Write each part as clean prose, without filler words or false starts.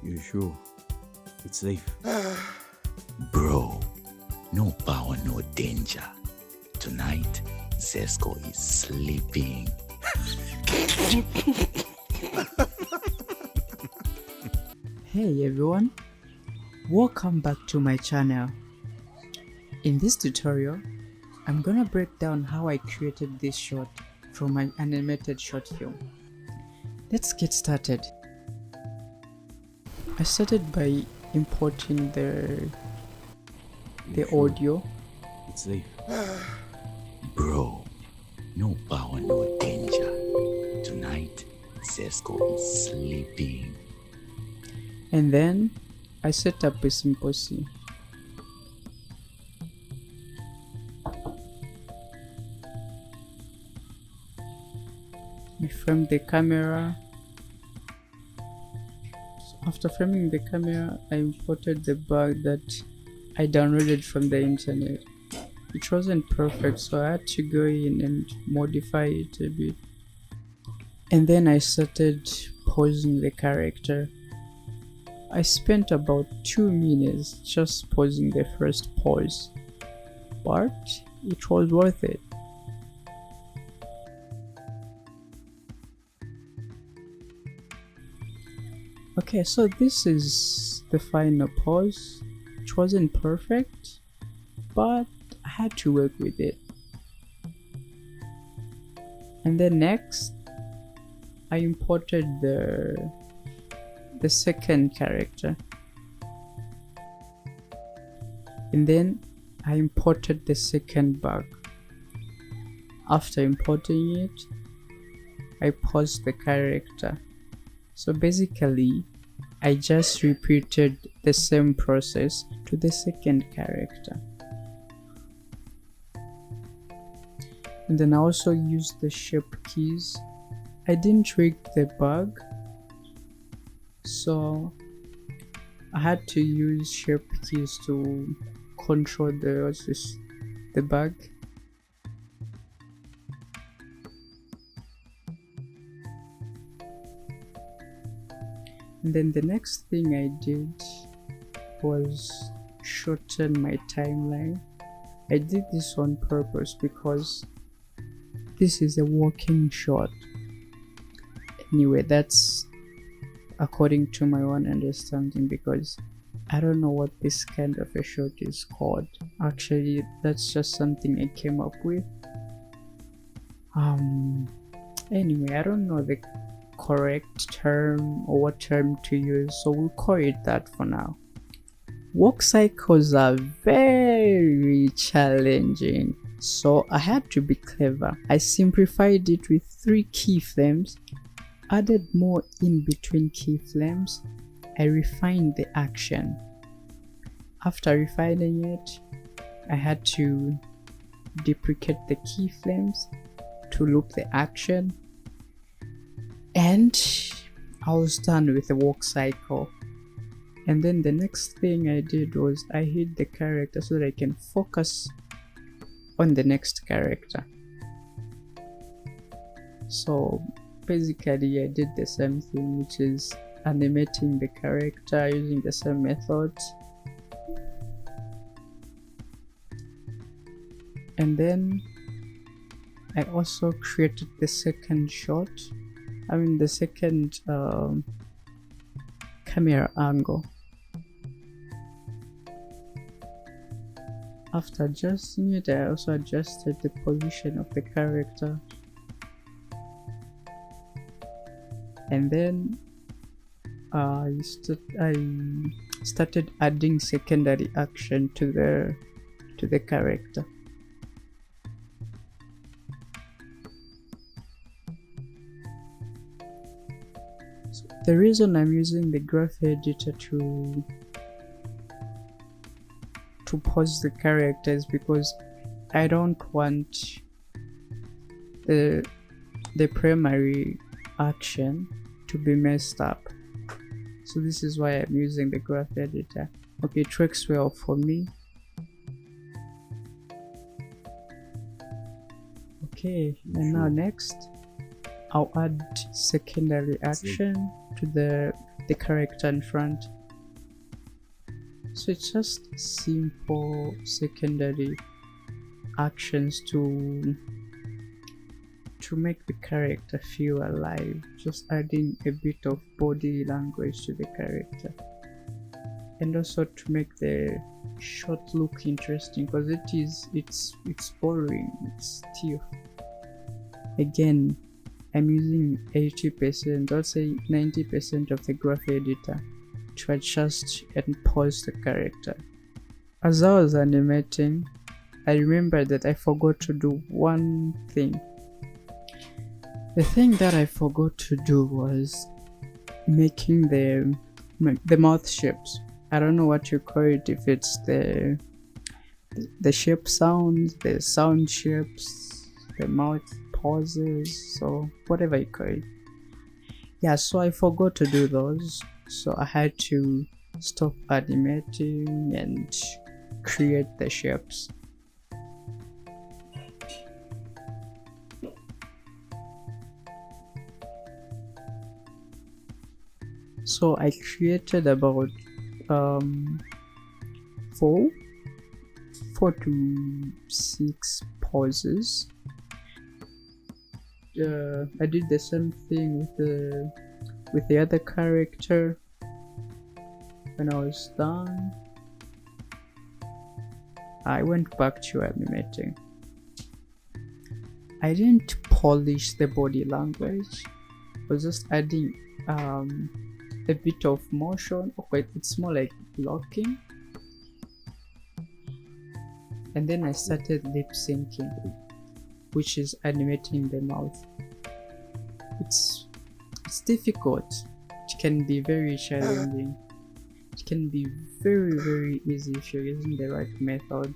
You sure? It's safe. Bro, no power, no danger. Tonight, Zesco is sleeping. Hey everyone, welcome back to my channel. In this tutorial, I'm gonna break down how I created this shot from my animated short film. Let's get started. I started by importing the sure? audio. It's safe. Bro, no power, no danger. Tonight, Zesco is sleeping. And then I set up a simple scene. I framed the camera. So after framing the camera, I imported the bug that I downloaded from the internet. It wasn't perfect, so I had to go in and modify it a bit. And then I started posing the character. I spent about 2 minutes just posing the first pose, but it was worth it. Okay, so this is the final pose. It wasn't perfect, but I had to work with it. And then next, I imported the second character. And then I imported the second bug. After importing it, I paused the character. So basically, I just repeated the same process to the second character. And then I also used the shape keys. I didn't rig the bug, so I had to use shape keys to control the bug. And then the next thing I did was shorten my timeline. I did this on purpose because this is a walking shot. Anyway, that's according to my own understanding, because I don't know what this kind of a shot is called. Actually, that's just something I came up with. Anyway, I don't know the correct term or what term to use, so we'll call it that for now. Walk cycles are very challenging, so I had to be clever. I simplified it with 3 keyframes, added more in between keyframes. I refined the action. After refining it, I had to duplicate the keyframes to loop the action, and I was done with the walk cycle. And then the next thing I did was I hid the character so that I can focus on the next character. So basically I did the same thing, which is animating the character using the same method. And then I also created the second shot, the second camera angle. After adjusting it, I also adjusted the position of the character. And then I started adding secondary action to the character. So the reason I'm using the graph editor to pose the character is because I don't want the primary action to be messed up. So this is why I'm using the graph editor. Okay, it works well for me. Okay, and now next I'll add secondary action to the the character in front. So it's just simple secondary actions to make the character feel alive, just adding a bit of body language to the character, and also to make the shot look interesting, because it's boring, it's stiff. Again, I'm using 80%, I'll say 90% of the graph editor to adjust and pause the character. As I was animating, I remembered that I forgot to do one thing. The thing that I forgot to do was making the mouth shapes. I don't know what you call it, if it's the shape sounds, the sound shapes, the mouth pauses, so whatever you call it. Yeah, so I forgot to do those, so I had to stop animating and create the shapes. So I created about 4 to 6 pauses. I did the same thing with the other character. When I was done, I went back to animating. I didn't polish the body language, I was just adding a bit of motion. Okay, it's more like blocking, and then I started lip syncing, which is animating the mouth. It's difficult, it can be very challenging, it can be very easy if you're using the right method.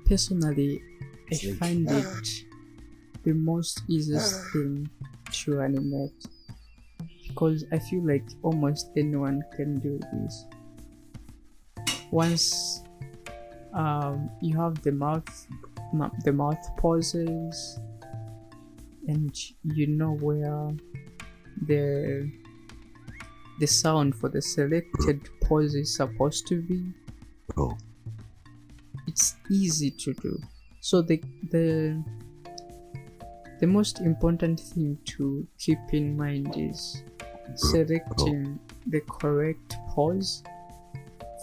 Personally, I find it the most easiest thing to animate, because I feel like almost anyone can do this. Once you have the mouth pauses, and you know where the sound for the selected pause is supposed to be, Bro, it's easy to do. So the most important thing to keep in mind is selecting the correct pause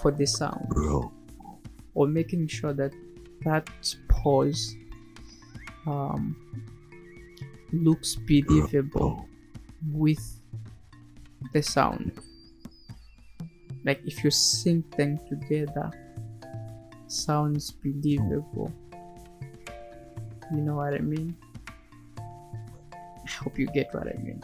for the sound, bro, or making sure that that pause looks believable with the sound. Like if you sync them together, sounds believable. You know what I mean? I hope you get what I mean.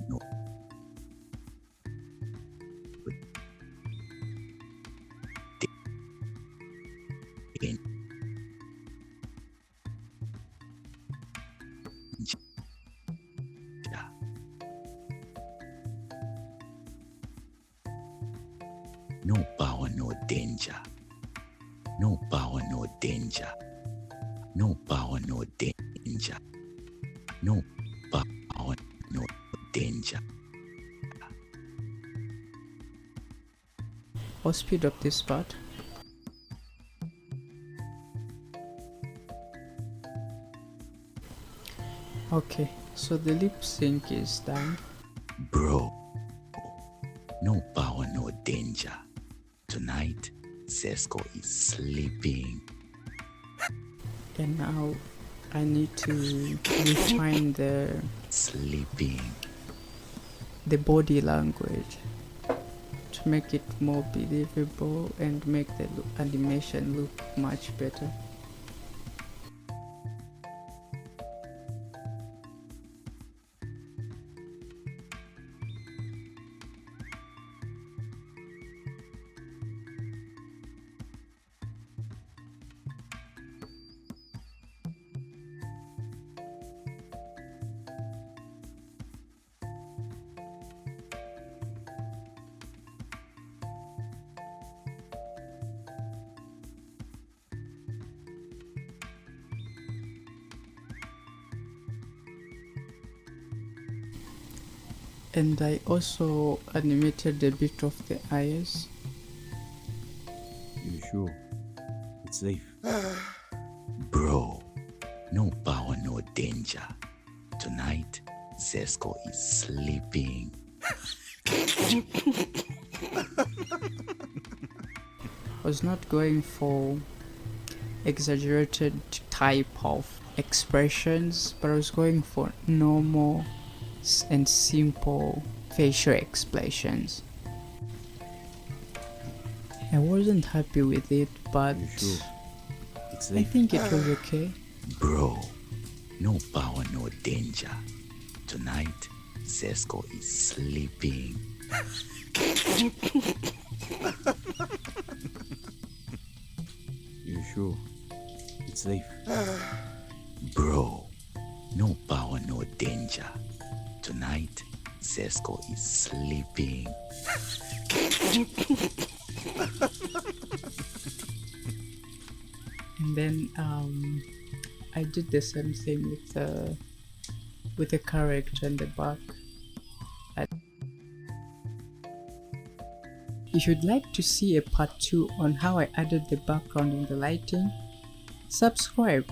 no. In no power, no danger. No power, no danger. No power, no danger. No power, no danger. I'll speed up this part. Okay, so the lip sync is done. Bro, no power, no danger. Tonight, Zesco is sleeping. And now I need to refine Sleeping. the body language to make it more believable and make the animation look much better. And I also animated a bit of the eyes. You sure? It's safe. Bro, no power, no danger. Tonight, Zesco is sleeping. I was not going for exaggerated type of expressions, but I was going for normal and simple facial expressions. I wasn't happy with it, but You sure? It's I safe. think it was okay. Bro, no power, no danger. Tonight, Zesco is sleeping. You sure? It's safe. Bro, no power, no danger. Tonight, Zesco is sleeping. And then I did the same thing with the character in the back. If you'd like to see a part 2 on how I added the background and the lighting, subscribe.